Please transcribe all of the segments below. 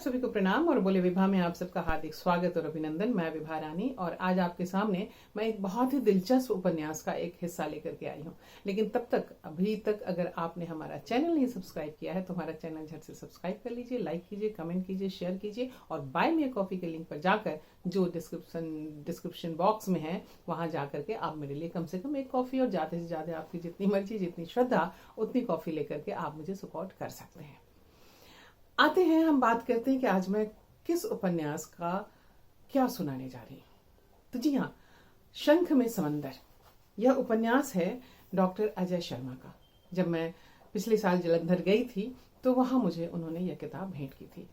सभी को प्रणाम और बोले विभा में आप सबका हार्दिक स्वागत और अभिनंदन। मैं विभा रानी और आज आपके सामने मैं एक बहुत ही दिलचस्प उपन्यास का एक हिस्सा लेकर के आई हूँ। लेकिन तब तक अभी तक अगर आपने हमारा चैनल नहीं सब्सक्राइब किया है तो हमारा चैनल झट से सब्सक्राइब कर लीजिए, लाइक कीजिए, कमेंट कीजिए, शेयर कीजिए और बाय मी कॉफी के लिंक पर जाकर जो डिस्क्रिप्शन बॉक्स में है वहां जाकर के आप मेरे लिए कम से कम एक कॉफी और ज्यादा से ज्यादा आपकी जितनी मर्जी, जितनी श्रद्धा, उतनी कॉफी लेकर के आप मुझे सपोर्ट कर सकते हैं। आते हैं, हम बात करते हैं कि आज मैं किस उपन्यास का क्या सुनाने जा रही हूं। तो जी हाँ, शंख में समंदर यह उपन्यास है डॉक्टर अजय शर्मा का। जब मैं पिछले साल जलंधर गई थी तो वहां मुझे उन्होंने यह किताब भेंट की थी।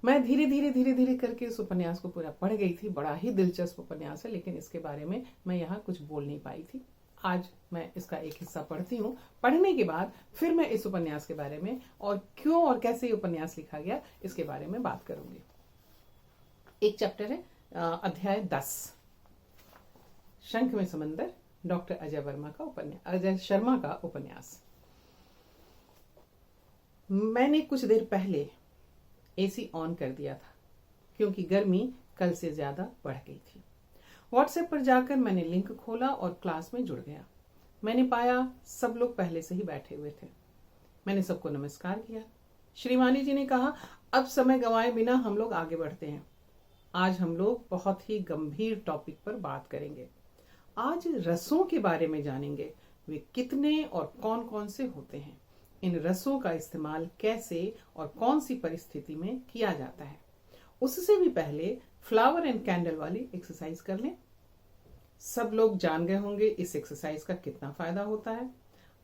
मैं धीरे धीरे करके इस उपन्यास को पूरा पढ़ गई थी। बड़ा ही दिलचस्प उपन्यास है, लेकिन इसके बारे में मैं यहाँ कुछ बोल नहीं पाई थी। आज मैं इसका एक हिस्सा पढ़ती हूँ। पढ़ने के बाद फिर मैं इस उपन्यास के बारे में और क्यों और कैसे ये उपन्यास लिखा गया इसके बारे में बात करूंगी। एक चैप्टर है अध्याय 10, शंख में समंदर, डॉक्टर अजय शर्मा का उपन्यास। मैंने कुछ देर पहले एसी ऑन कर दिया था क्योंकि गर्मी कल से ज्यादा बढ़ गई थी। व्हाट्सएप पर जाकर मैंने लिंक खोला और क्लास में जुड़ गया। मैंने पाया सब लोग पहले से ही बैठे हुए थे। मैंने सबको नमस्कार किया। श्रीमानी जी ने कहा, अब समय गंवाए बिना हम लोग आगे बढ़ते हैं। आज हम लोग बहुत ही गंभीर टॉपिक पर बात करेंगे। आज रसों के बारे में जानेंगे, वे कितने और कौन कौन से होते हैं, इन रसों का इस्तेमाल कैसे और कौन सी परिस्थिति में किया जाता है। उससे भी पहले फ्लावर एंड कैंडल वाली एक्सरसाइज कर लें। सब लोग जान गए होंगे इस एक्सरसाइज का कितना फायदा होता है।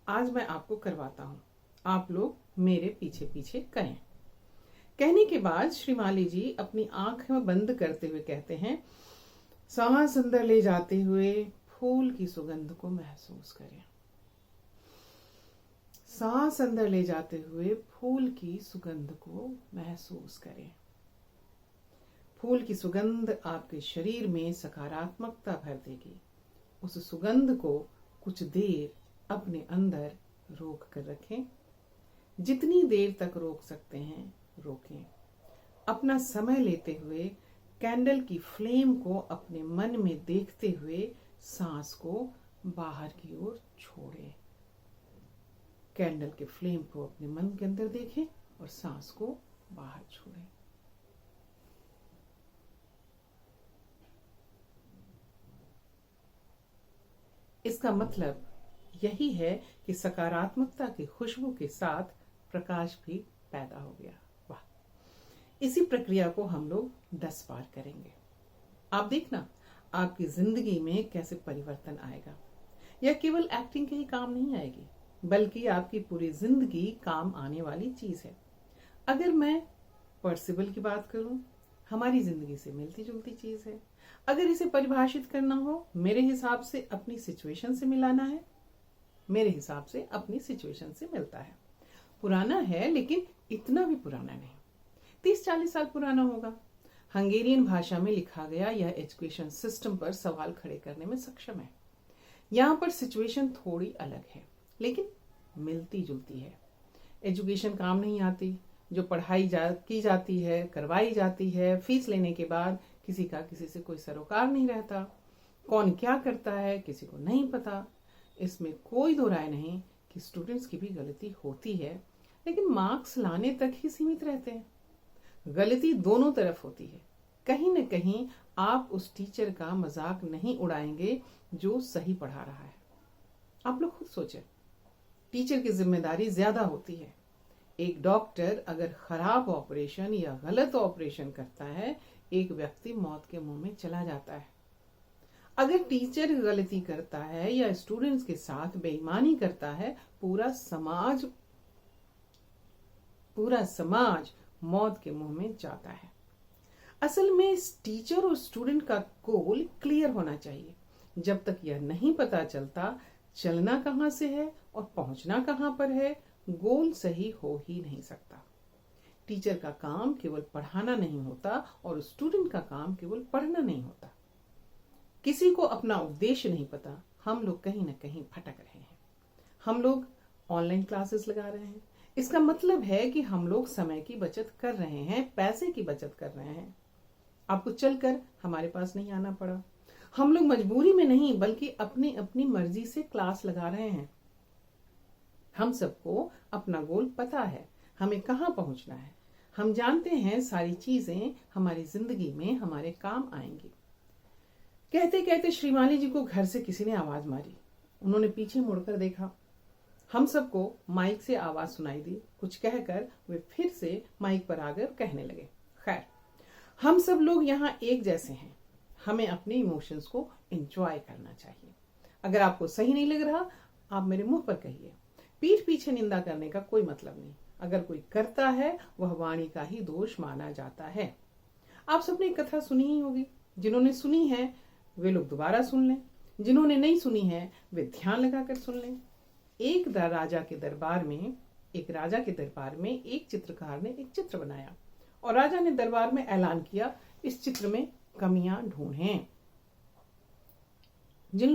आज मैं आपको करवाता हूं, आप लोग मेरे पीछे पीछे करें। कहने के बाद श्रीमाली जी अपनी आंखें बंद करते हुए कहते हैं, सांस अंदर ले जाते हुए फूल की सुगंध को महसूस करें। सांस अंदर ले जाते हुए फूल की सुगंध को महसूस करें। फूल की सुगंध आपके शरीर में सकारात्मकता भर देगी। उस सुगंध को कुछ देर अपने अंदर रोक कर रखें। जितनी देर तक रोक सकते हैं रोकें। अपना समय लेते हुए कैंडल की फ्लेम को अपने मन में देखते हुए सांस को बाहर की ओर छोड़ें। कैंडल के फ्लेम को अपने मन के अंदर देखें और सांस को बाहर छोड़ें। इसका मतलब यही है कि सकारात्मकता की खुशबू के साथ प्रकाश भी पैदा हो गया। वाह! इसी प्रक्रिया को हम लोग 10 बार करेंगे। आप देखना आपकी जिंदगी में कैसे परिवर्तन आएगा। यह केवल एक्टिंग के ही काम नहीं आएगी, बल्कि आपकी पूरी जिंदगी काम आने वाली चीज है। अगर मैं पर्सिबल की बात करूं, हमारी जिंदगी से मिलती जुलती चीज है। अगर इसे परिभाषित करना हो, मेरे हिसाब से अपनी सिचुएशन से मिलाना है। मेरे हिसाब से अपनी सिचुएशन से मिलता है। पुराना है लेकिन इतना भी पुराना नहीं, 30-40 साल पुराना होगा। हंगेरियन भाषा में लिखा गया यह एजुकेशन सिस्टम पर सवाल खड़े करने में सक्षम है। यहाँ पर सिचुएशन थोड़ी अलग है लेकिन मिलती जुलती है। एजुकेशन काम नहीं आती, जो पढ़ाई की जाती है, करवाई जाती है, फीस लेने के बाद किसी का किसी से कोई सरोकार नहीं रहता। कौन क्या करता है किसी को नहीं पता। इसमें कोई दो राय नहीं कि स्टूडेंट्स की भी गलती होती है, लेकिन मार्क्स लाने तक ही सीमित रहते हैं। गलती दोनों तरफ होती है। कहीं न कहीं आप उस टीचर का मजाक नहीं उड़ाएंगे जो सही पढ़ा रहा है। आप लोग खुद सोचें, टीचर की जिम्मेदारी ज्यादा होती है। एक डॉक्टर अगर खराब ऑपरेशन या गलत ऑपरेशन करता है, एक व्यक्ति मौत के मुंह में चला जाता है। अगर टीचर गलती करता है या स्टूडेंट्स के साथ बेईमानी करता है, पूरा समाज मौत के मुंह में जाता है। असल में इस टीचर और स्टूडेंट का गोल क्लियर होना चाहिए। जब तक यह नहीं पता चलता चलना कहां से है और पहुंचना कहां पर है, गोल सही हो ही नहीं सकता। टीचर का काम केवल पढ़ाना नहीं होता और स्टूडेंट का काम केवल पढ़ना नहीं होता। किसी को अपना उद्देश्य नहीं पता, हम लोग कहीं ना कहीं भटक रहे हैं। हम लोग ऑनलाइन क्लासेस लगा रहे हैं, इसका मतलब है कि हम लोग समय की बचत कर रहे हैं, पैसे की बचत कर रहे हैं। आपको चलकर हमारे पास नहीं आना पड़ा। हम लोग मजबूरी में नहीं बल्कि अपनी अपनी मर्जी से क्लास लगा रहे हैं। हम सबको अपना गोल पता है, हमें कहाँ पहुंचना है। हम जानते हैं सारी चीजें हमारी जिंदगी में हमारे काम आएंगी। कहते कहते श्रीमाली जी को घर से किसी ने आवाज मारी। उन्होंने पीछे मुड़कर देखा। हम सबको माइक से आवाज सुनाई दी। कुछ कहकर वे फिर से माइक पर आकर कहने लगे, खैर हम सब लोग यहाँ एक जैसे हैं। हमें अपने इमोशंस को एंजॉय करना चाहिए। अगर आपको सही नहीं लग रहा, आप मेरे मुंह पर कहिए। पीठ पीछे निंदा करने का कोई मतलब नहीं। अगर कोई करता है वह वाणी का ही दोष माना जाता है। आप सबने एक कथा सुनी ही होगी। जिन्होंने सुनी है वे लोग दोबारा सुन लें, जिन्होंने नहीं सुनी है वे ध्यान लगाकर सुन लें। एक राजा के दरबार में एक चित्रकार ने एक चित्र बनाया और राजा ने दरबार में ऐलान किया, इस चित्र में कमियां ढूंढें। जिन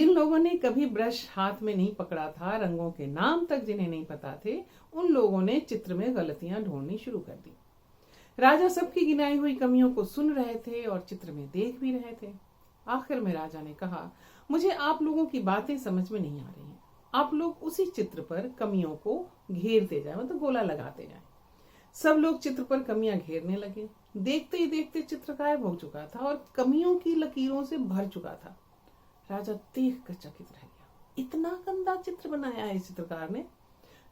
लोगों ने कभी ब्रश हाथ में नहीं पकड़ा था, रंगों के नाम तक जिन्हें नहीं पता थे, उन लोगों ने चित्र में गलतियां ढूंढनी शुरू कर दी। राजा सबकी गिनाई हुई कमियों को सुन रहे थे और चित्र में देख भी रहे थे। आखिर में राजा ने कहा, मुझे आप लोगों की बातें समझ में नहीं आ रही हैं। आप लोग उसी चित्र पर कमियों को घेरते जाए, मतलब गोला लगाते जाए। सब लोग चित्र पर कमियां घेरने लगे। देखते ही देखते चित्र गायब हो चुका था और कमियों की लकीरों से भर चुका था। राजा देख कर चकित रह गया। इतना गंदा चित्र बनाया है इस चित्रकार ने।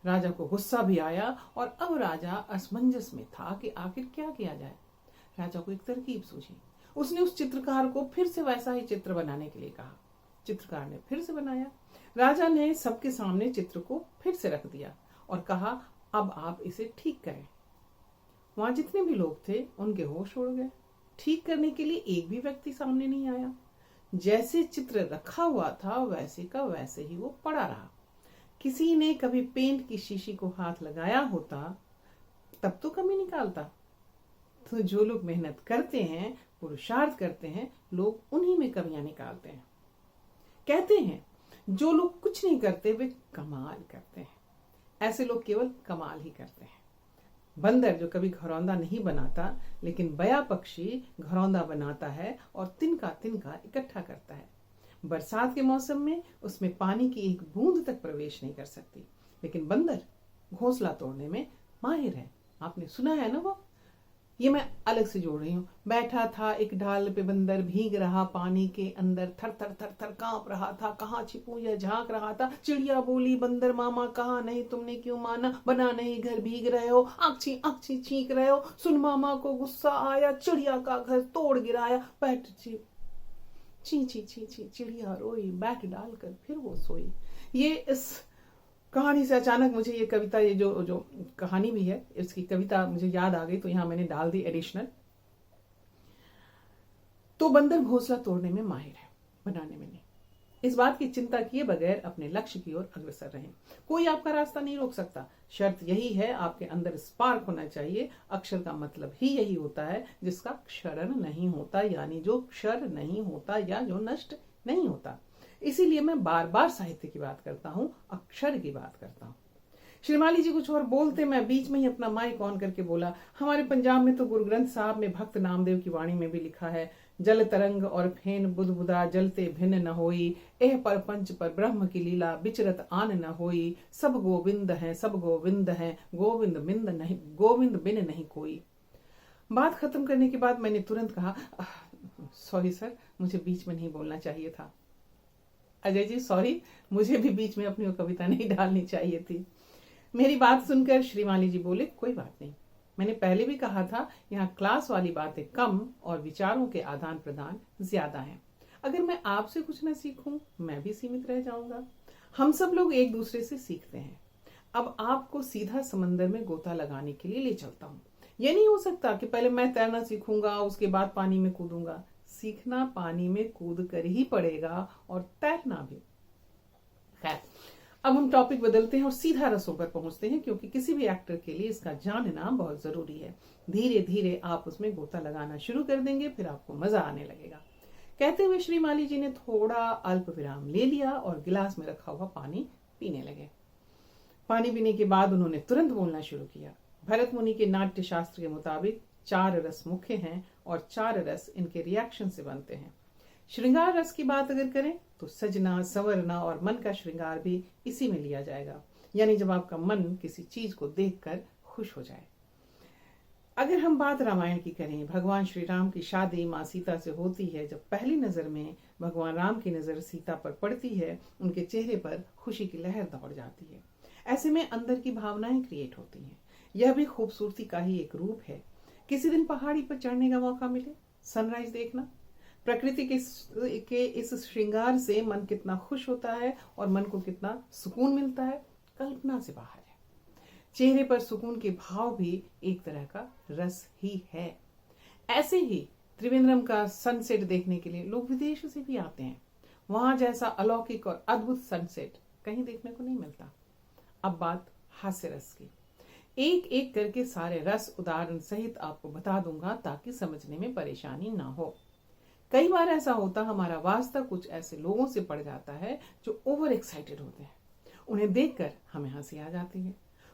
राजा को गुस्सा भी आया और अब राजा असमंजस में था कि आखिर क्या किया जाए। राजा को एक तरकीब सूझी। उसने उस चित्रकार को फिर से वैसा ही चित्र बनाने के लिए कहा। चित्रकार ने फिर से बनाया। राजा ने सबके सामने चित्र को फिर से रख दिया और कहा, अब आप इसे ठीक करें। वहां जितने भी लोग थे उनके होश उड़ गए। ठीक करने के लिए एक भी व्यक्ति सामने नहीं आया। जैसे चित्र रखा हुआ था वैसे का वैसे ही वो पड़ा रहा। किसी ने कभी पेंट की शीशी को हाथ लगाया होता तब तो कमी निकालता। तो जो लोग मेहनत करते हैं, पुरुषार्थ करते हैं, लोग उन्हीं में कमियां निकालते हैं। कहते हैं जो लोग कुछ नहीं करते वे कमाल करते हैं। ऐसे लोग केवल कमाल ही करते हैं। बंदर जो कभी घरौंदा नहीं बनाता, लेकिन बया पक्षी घरौंदा बनाता है और तिनका तिनका इकट्ठा करता है। बरसात के मौसम में उसमें पानी की एक बूंद तक प्रवेश नहीं कर सकती, लेकिन बंदर घोंसला तोड़ने में माहिर है। आपने सुना है ना वो। ये मैं अलग से जोड़ रही हूँ। बैठा था एक ढाल पे बंदर, भीग रहा पानी के अंदर, थर थर थर थर कांप रहा था। कहाँ छिपूं यह झांक रहा था। चिड़िया बोली, बंदर मामा कहाँ नहीं, तुमने क्यों माना, बना नहीं घर, भीग रहे हो, आँखी आँखी छींक रहे हो। सुन मामा को गुस्सा आया, चिड़िया का घर तोड़ गिराया। बैठ ची ची ची ची चिड़िया रोई, बैठ डालकर फिर वो सोई। ये इस कहानी से अचानक मुझे ये कविता, ये जो कहानी भी है, इसकी कविता मुझे याद आ गई, तो यहां मैंने डाल दी एडिशनल। तो बंदर घोंसला तोड़ने में माहिर है, बनाने में नहीं। इस बात की चिंता किए बगैर अपने लक्ष्य की ओर अग्रसर रहें। कोई आपका रास्ता नहीं रोक सकता। शर्त यही है, आपके अंदर स्पार्क होना चाहिए। अक्षर का मतलब ही यही होता है जिसका क्षरण नहीं होता, यानी जो क्षर नहीं होता या जो नष्ट नहीं होता। इसीलिए मैं बार बार साहित्य की बात करता हूँ, अक्षर की बात करता हूँ। श्रीमाली जी कुछ और बोलते, मैं बीच में ही अपना माइक ऑन करके बोला, हमारे पंजाब में तो गुरु ग्रंथ साहब में भक्त नामदेव की वाणी में भी लिखा है, जल तरंग और फेन बुदबुदा जलते भिन्न न होई, एह पर पंच पर ब्रह्म की लीला बिचरत आन न होई, सब गोविंद हैं सब गोविंद हैं, गोविंद बिंद नहीं, गोविंद बिन नहीं कोई। बात खत्म करने के बाद मैंने तुरंत कहा, सॉरी सर, मुझे बीच में नहीं बोलना चाहिए था। अजय जी सॉरी, मुझे भी बीच में अपनी वो कविता नहीं डालनी चाहिए थी। मेरी बात सुनकर श्रीमाली जी बोले, कोई बात नहीं, मैंने पहले भी कहा था यहाँ क्लास वाली बातें कम और विचारों के आदान प्रदान ज्यादा हैं। अगर मैं आपसे कुछ न सीखूं मैं भी सीमित रह जाऊंगा। हम सब लोग एक दूसरे से सीखते हैं। अब आपको सीधा समंदर में गोता लगाने के लिए ले चलता हूँ। यह नहीं हो सकता कि पहले मैं तैरना सीखूंगा उसके बाद पानी में कूदूंगा। सीखना पानी में कूद कर ही पड़ेगा और तैरना भी। खैर, अब हम टॉपिक बदलते हैं और सीधा रसों पर पहुंचते हैं, क्योंकि किसी भी एक्टर के लिए इसका जानना बहुत जरूरी है। धीरे धीरे आप उसमें गोता लगाना शुरू कर देंगे, फिर आपको मजा आने लगेगा। कहते हुए श्रीमाली जी ने थोड़ा अल्प विराम ले लिया और गिलास में रखा हुआ पानी पीने लगे। पानी पीने के बाद उन्होंने तुरंत बोलना शुरू किया। भरत मुनि के नाट्य शास्त्र के मुताबिक 4 रस मुख्य हैं और 4 रस इनके रिएक्शन से बनते हैं। श्रृंगार रस की बात अगर करें तो सजना, संवरना और मन का श्रृंगार भी इसी में लिया जाएगा, यानी जब आपका मन किसी चीज को देखकर खुश हो जाए। अगर हम बात रामायण की करें, भगवान श्री राम की शादी माँ सीता से होती है। जब पहली नजर में भगवान राम की नजर सीता पर पड़ती है, उनके चेहरे पर खुशी की लहर दौड़ जाती है। ऐसे में अंदर की भावनाएं क्रिएट होती हैं। यह भी खूबसूरती का ही एक रूप है। किसी दिन पहाड़ी पर चढ़ने का मौका मिले, सनराइज देखना, प्रकृति के इस श्रृंगार से मन कितना खुश होता है और मन को कितना सुकून मिलता है, कल्पना से बाहर है। चेहरे पर सुकून के भाव भी एक तरह का रस ही है। ऐसे ही त्रिवेंद्रम का सनसेट देखने के लिए लोग विदेश से भी आते हैं। वहां जैसा अलौकिक और अद्भुत सनसेट कहीं देखने को नहीं मिलता। अब बात हास्य रस की। एक एक करके सारे रस उदाहरण सहित आपको बता दूंगा ताकि समझने में परेशानी ना हो। कई बार ऐसा होता हमारा वास्ता कुछ ऐसे लोगों से पड़ जाता है जो ओवर एक्साइटेड होते हैं। उन्हें देखकर हमें हंसी आ जाती है।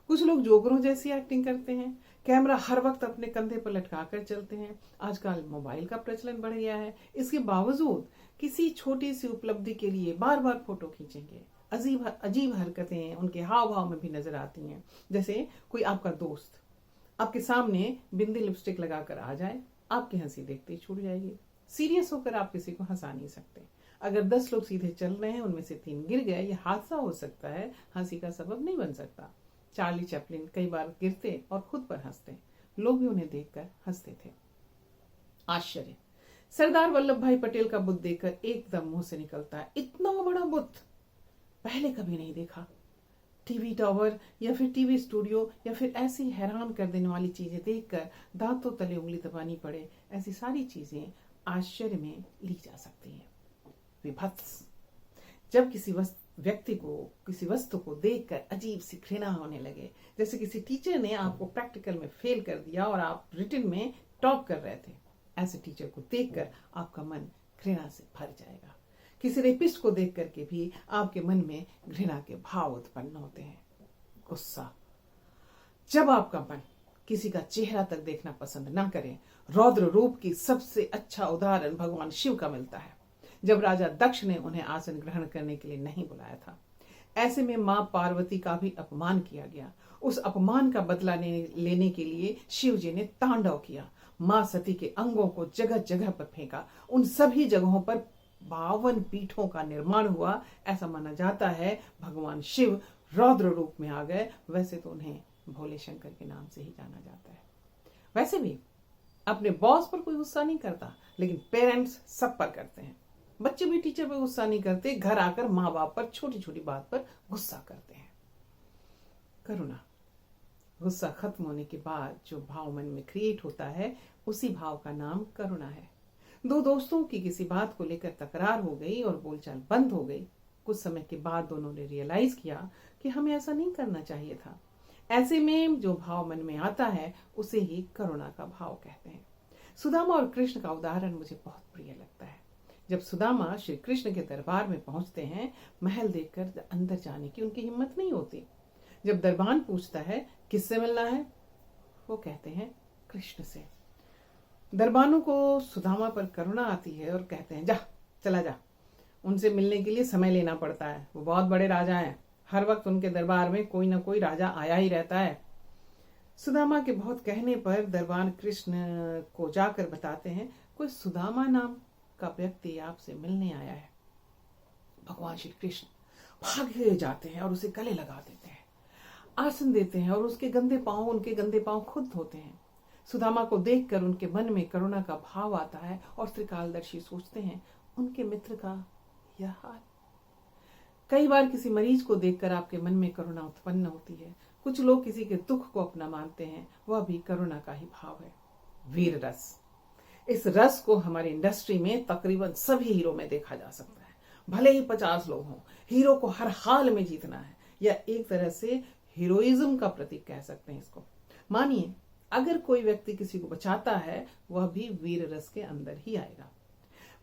कुछ लोग जोकरों जैसी एक्टिंग करते हैं। कैमरा हर वक्त अपने कंधे पर लटका कर चलते हैं। आजकल मोबाइल का प्रचलन बढ़ गया है। इसके बावजूद किसी छोटी सी उपलब्धि के लिए बार बार फोटो खींचेंगे। अजीब हरकतें उनके हाव भाव में भी नजर आती हैं। जैसे कोई आपका दोस्त आपके सामने बिंदी लिपस्टिक लगाकर आ जाए, आपकी हंसी देखते ही छूट जाएगी। सीरियस होकर आप किसी को हंसा नहीं सकते। अगर 10 लोग सीधे चल रहे हैं, उनमें से 3 गिर गए, यह हादसा हो सकता है, हंसी का सबब नहीं बन सकता। चार्ली चैपलिन कई बार गिरते और खुद पर हंसते, लोग भी उन्हें देखकर हंसते थे। आश्चर्य, सरदार वल्लभ भाई पटेल का बुत देखकर एकदम मुंह से निकलता है, इतना बड़ा बुत पहले कभी नहीं देखा। टीवी टावर या फिर टीवी स्टूडियो या फिर ऐसी हैरान कर देने वाली चीजें देखकर दांतों तले उंगली दबानी पड़े, ऐसी सारी चीजें आश्चर्य में ली जा सकती हैं। विभत्स, जब किसी व्यक्ति को किसी वस्तु को देखकर अजीब सी घृणा होने लगे, जैसे किसी टीचर ने आपको प्रैक्टिकल में फेल कर दिया और आप रिटन में टॉप कर रहे थे, ऐसे टीचर को देखकर आपका मन घृणा से भर जाएगा। किसी रेपिस्ट को देख करके भी आपके मन में घृणा के भाव उत्पन्न होते हैं। गुस्सा, जब आपका मन किसी का चेहरा तक देखना पसंद ना करे, रौद्र रूप की सबसे अच्छा उदाहरण भगवान शिव का मिलता है, जब राजा दक्ष ने उन्हें आसन ग्रहण करने के लिए नहीं बुलाया था। ऐसे में मां पार्वती का भी अपमान किया गया। उस अपमान का बदला लेने के लिए शिव जी ने तांडव किया। मां सती के अंगों को जगह जगह पर फेंका। उन सभी जगहों पर 52 पीठों का निर्माण हुआ। ऐसा माना जाता है भगवान शिव रौद्र रूप में आ गए। वैसे तो उन्हें भोले शंकर के नाम से ही जाना जाता है। वैसे भी अपने बॉस पर कोई गुस्सा नहीं करता, लेकिन पेरेंट्स सब पर करते हैं। बच्चे भी टीचर पर गुस्सा नहीं करते, घर आकर माँ बाप पर छोटी छोटी बात पर गुस्सा करते हैं। करुणा, गुस्सा खत्म होने के बाद जो भाव मन में क्रिएट होता है, उसी भाव का नाम करुणा है। 2 दोस्तों की किसी बात को लेकर तकरार हो गई और बोलचाल बंद हो गई। कुछ समय के बाद दोनों ने रियलाइज किया कि हमें ऐसा नहीं करना चाहिए था। ऐसे में जो भाव मन में आता है उसे ही करुणा का भाव कहते हैं। सुदामा और कृष्ण का उदाहरण मुझे बहुत प्रिय लगता है। जब सुदामा श्री कृष्ण के दरबार में पहुंचते हैं, महल देखकर अंदर जाने की उनकी हिम्मत नहीं होती। जब दरबान पूछता है किससे मिलना है, वो कहते हैं कृष्ण से। दरबानों को सुदामा पर करुणा आती है और कहते हैं, जा चला जा, उनसे मिलने के लिए समय लेना पड़ता है, वो बहुत बड़े राजा हैं, हर वक्त उनके दरबार में कोई ना कोई राजा आया ही रहता है। सुदामा के बहुत कहने पर दरबान कृष्ण को जाकर बताते हैं, कोई सुदामा नाम का व्यक्ति आपसे मिलने आया है। भगवान श्री कृष्ण भागे जाते हैं और उसे गले लगा देते हैं, आसन देते हैं और उनके गंदे पांव खुद धोते हैं। सुदामा को देखकर उनके मन में करुणा का भाव आता है और त्रिकालदर्शी सोचते हैं, उनके मित्र का यह हाल। कई बार किसी मरीज को देखकर आपके मन में करुणा उत्पन्न होती है। कुछ लोग किसी के दुख को अपना मानते हैं, वह भी करुणा का ही भाव है। वीर रस, इस रस को हमारी इंडस्ट्री में तकरीबन सभी हीरो में देखा जा सकता है। भले ही 50 लोग हों, हीरो को हर हाल में जीतना है। यह एक तरह से हीरोइज्म का प्रतीक कह सकते हैं इसको। मानिए अगर कोई व्यक्ति किसी को बचाता है, वह भी वीर रस के अंदर ही आएगा।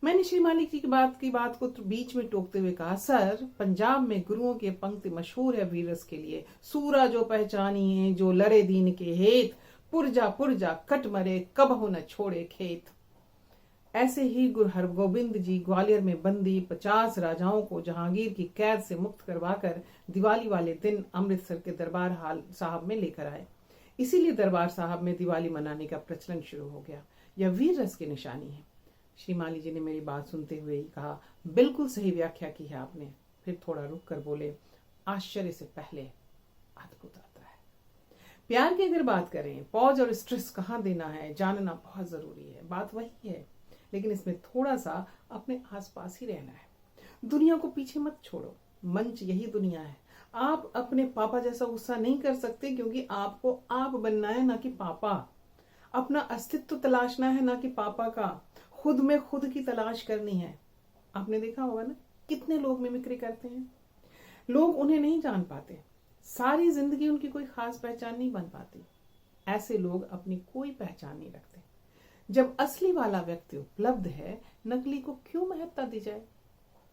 मैंने श्री मालिक जी की बात को बीच में टोकते हुए कहा, सर पंजाब में गुरुओं की पंक्ति मशहूर है वीर रस के लिए, सूरा जो पहचानिए जो लड़े दीन के हेत, पुरजा पुरजा कट मरे कबहु न छोड़े खेत। ऐसे ही गुरु हरगोबिंद जी ग्वालियर में बंदी 50 राजाओं को जहांगीर की कैद से मुक्त करवाकर दिवाली वाले दिन अमृतसर के दरबार हाल साहब में लेकर आए। इसीलिए दरबार साहब में दिवाली मनाने का प्रचलन शुरू हो गया। यह वीर रस की निशानी है। श्री माली जी ने मेरी बात सुनते हुए ही कहा, बिल्कुल सही व्याख्या की है आपने। फिर थोड़ा रुक कर बोले, आश्चर्य से पहले अद्भुत आता है। प्यार की अगर बात करें, पॉज और स्ट्रेस कहाँ देना है जानना बहुत जरूरी है। बात वही है, लेकिन इसमें थोड़ा सा अपने आसपास ही रहना है। दुनिया को पीछे मत छोड़ो, मंच यही दुनिया है। आप अपने पापा जैसा गुस्सा नहीं कर सकते, क्योंकि आपको आप बनना है, ना कि पापा। अपना अस्तित्व तलाशना है, ना कि पापा का। खुद में खुद की तलाश करनी है। आपने देखा होगा ना, कितने लोग मिमिक्री करते हैं, लोग उन्हें नहीं जान पाते, सारी जिंदगी उनकी कोई खास पहचान नहीं बन पाती। ऐसे लोग अपनी कोई पहचान नहीं रखते। जब असली वाला व्यक्ति उपलब्ध है, नकली को क्यों महत्ता दी जाए।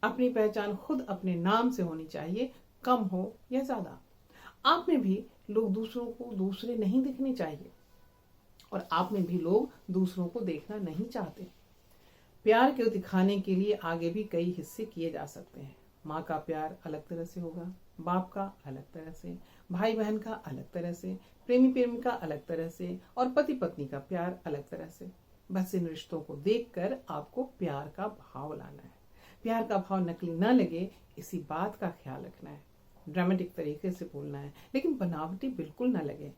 अपनी पहचान खुद अपने नाम से होनी चाहिए, कम हो या ज्यादा। आप में भी लोग दूसरों को दूसरे नहीं दिखने चाहिए, और आप में भी लोग दूसरों को देखना नहीं चाहते। प्यार को दिखाने के लिए आगे भी कई हिस्से किए जा सकते हैं। माँ का प्यार अलग तरह से होगा, बाप का अलग तरह से, भाई बहन का अलग तरह से, प्रेमी प्रेमिका अलग तरह से, और पति पत्नी का प्यार अलग तरह से। बस इन रिश्तों को देखकर आपको प्यार का भाव लाना है। प्यार का भाव नकली न लगे, इसी बात का ख्याल रखना है। ड्रामेटिक तरीके से बोलना है, लेकिन बनावटी बिल्कुल न लगे।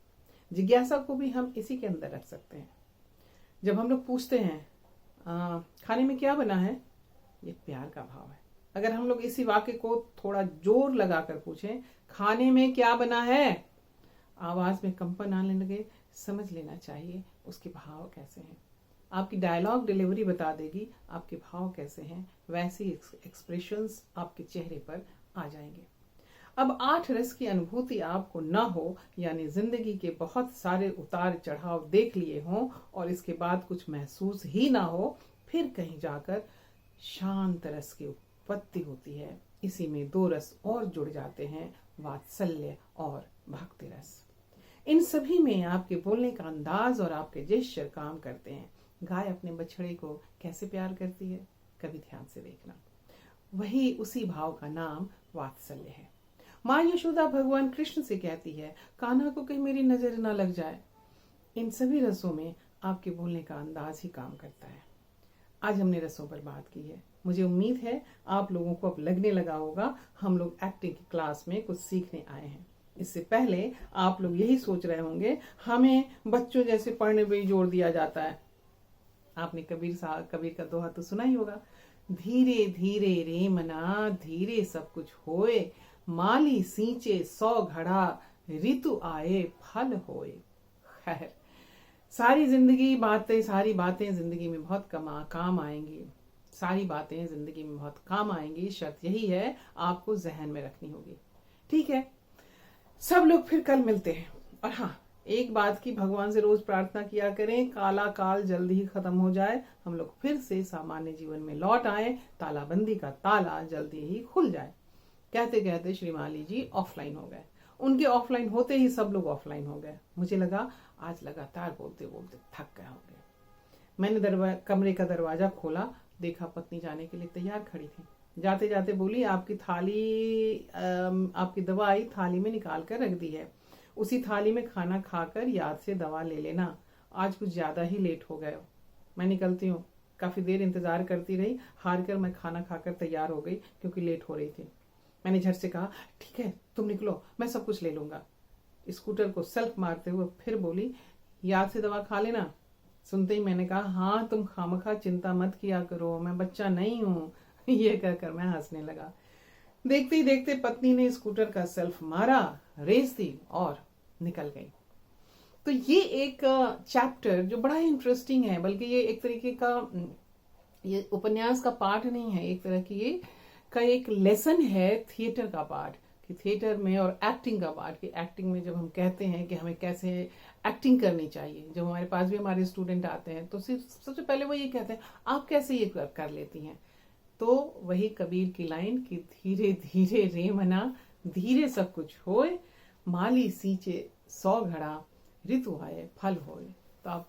जिज्ञासा को भी हम इसी के अंदर रख सकते हैं। जब हम लोग पूछते हैं खाने में क्या बना है, ये प्यार का भाव है। अगर हम लोग इसी वाक्य को थोड़ा जोर लगाकर पूछें, खाने में क्या बना है, आवाज में कंपन आने लगे, समझ लेना चाहिए उसके भाव कैसे हैं। आपकी डायलॉग डिलीवरी बता देगी आपके भाव कैसे हैं। वैसे एक्सप्रेशंस आपके चेहरे पर आ जाएंगे। अब 8 रस की अनुभूति आपको न हो, यानी जिंदगी के बहुत सारे उतार चढ़ाव देख लिए हों और इसके बाद कुछ महसूस ही ना हो, फिर कहीं जाकर शांत रस की उत्पत्ति होती है। इसी में 2 रस और जुड़ जाते हैं, वात्सल्य और भक्ति रस। इन सभी में आपके बोलने का अंदाज और आपके जेस्चर काम करते हैं। गाय अपने बछड़े को कैसे प्यार करती है, कभी ध्यान से देखना। वही उसी भाव का नाम वात्सल्य है। माँ यशोदा भगवान कृष्ण से कहती है, कान्हा को कहीं मेरी नजर न लग जाए। इन सभी रसों में आपके बोलने का अंदाज ही काम करता है। आज हमने रसों पर बात की है। मुझे उम्मीद है आप लोगों को अब लगने लगा होगा हम लोग एक्टिंग की क्लास में कुछ सीखने आए हैं। इससे पहले आप लोग यही सोच रहे होंगे हमें बच्चों जैसे पढ़ने पर ही जोर दिया जाता है। आपने कबीर का दोहा तो सुना ही होगा, धीरे धीरे रे मना धीरे सब कुछ होए, माली सींचे 100 घड़ा ऋतु आए फल होए। खैर, सारी बातें जिंदगी में बहुत काम आएंगी। सारी बातें जिंदगी में बहुत काम आएंगी। शर्त यही है, आपको जहन में रखनी होगी। ठीक है, सब लोग फिर कल मिलते हैं। और हाँ, एक बात की भगवान से रोज प्रार्थना किया करें, काला काल जल्दी ही खत्म हो जाए, हम लोग फिर से सामान्य जीवन में लौट आए, तालाबंदी का ताला जल्दी ही खुल जाए। कहते कहते श्री माली जी ऑफलाइन हो गए। उनके ऑफलाइन होते ही सब लोग ऑफलाइन हो गए। मुझे लगा आज लगातार बोलते बोलते थक गए होंगे। मैंने कमरे का दरवाजा खोला, देखा पत्नी जाने के लिए तैयार खड़ी थी। जाते जाते बोली, आपकी दवाई थाली में निकाल कर रख दी है, उसी थाली में खाना खाकर याद से दवा ले लेना, आज कुछ ज्यादा ही लेट हो गए हो। मैं निकलती हूँ। काफी देर इंतजार करती रही, हार कर मैं खाना खाकर तैयार हो गई क्योंकि लेट हो रही थी। मैंने झट से कहा, ठीक है तुम निकलो, मैं सब कुछ ले लूंगा। स्कूटर को सेल्फ मारते हुए फिर बोली, याद से दवा खा लेना। सुनते ही मैंने कहा, हाँ तुम खामखा चिंता मत किया करो, मैं बच्चा नहीं हूँ। ये कहकर मैं हंसने लगा। देखते ही देखते पत्नी ने स्कूटर का सेल्फ मारा, रेस दी और निकल गई। तो ये एक चैप्टर जो बड़ा ही इंटरेस्टिंग है, बल्कि ये एक तरीके का ये उपन्यास का पार्ट नहीं है, एक तरह की ये का एक लेसन है थिएटर का पार्ट, कि थिएटर में और एक्टिंग का पार्ट, कि एक्टिंग में जब हम कहते हैं कि हमें कैसे एक्टिंग करनी चाहिए। जब हमारे पास भी हमारे स्टूडेंट आते हैं तो सिर्फ सबसे पहले वो ये कहते हैं आप कैसे ये कर लेती हैं। तो वही कबीर की लाइन कि धीरे धीरे रे मना धीरे सब कुछ होए, माली सींचे 100 घड़ा ऋतु आए फल होए। तो आप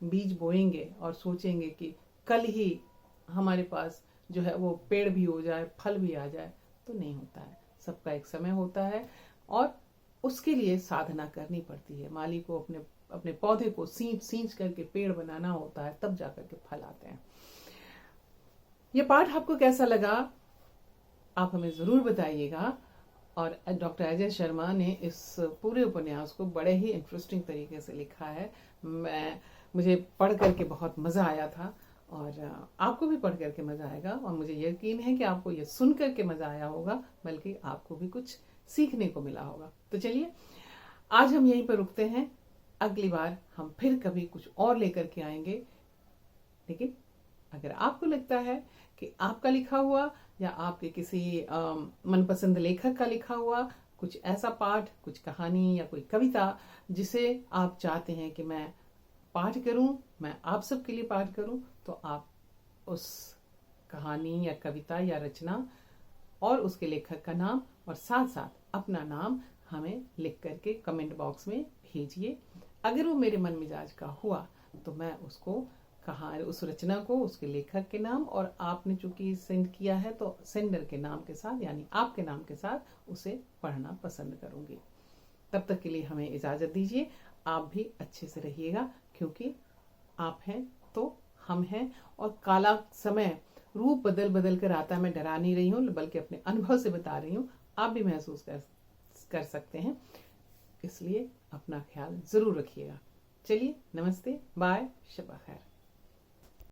बीज बोएंगे और सोचेंगे कि कल ही हमारे पास जो है वो पेड़ भी हो जाए, फल भी आ जाए, तो नहीं होता है। सबका एक समय होता है और उसके लिए साधना करनी पड़ती है। माली को अपने अपने पौधे को सींच करके पेड़ बनाना होता है, तब जाकर के फल आते हैं। ये पाठ आपको कैसा लगा आप हमें जरूर बताइएगा। और डॉक्टर अजय शर्मा ने इस पूरे उपन्यास को बड़े ही इंटरेस्टिंग तरीके से लिखा है। मुझे पढ़ करके बहुत मज़ा आया था और आपको भी पढ़ करके मज़ा आएगा और मुझे यकीन है कि आपको ये सुन करके मज़ा आया होगा, बल्कि आपको भी कुछ सीखने को मिला होगा। तो चलिए आज हम यहीं पर रुकते हैं, अगली बार हम फिर कभी कुछ और लेकर के आएंगे। लेकिन अगर आपको लगता है कि आपका लिखा हुआ या आपके किसी मनपसंद लेखक का लिखा हुआ कुछ ऐसा पाठ, कुछ कहानी या कोई कविता जिसे आप चाहते हैं कि मैं पाठ करूं, मैं आप सबके लिए पाठ करूं, तो आप उस कहानी या कविता या रचना और उसके लेखक का नाम और साथ साथ अपना नाम हमें लिख करके कमेंट बॉक्स में भेजिए। अगर वो मेरे मन मिजाज का हुआ तो मैं उसको उस रचना को उसके लेखक के नाम और आपने चूंकि सेंड किया है तो सेंडर के नाम के साथ यानी आपके नाम के साथ उसे पढ़ना पसंद करूंगी। तब तक के लिए हमें इजाजत दीजिए। आप भी अच्छे से रहिएगा, क्योंकि आप हैं तो हम हैं और काला समय रूप बदल बदल कर आता है। मैं डरा नहीं रही हूँ, बल्कि अपने अनुभव से बता रही हूँ, आप भी महसूस कर सकते हैं। इसलिए अपना ख्याल जरूर रखिएगा। चलिए नमस्ते, बाय, शब खैर।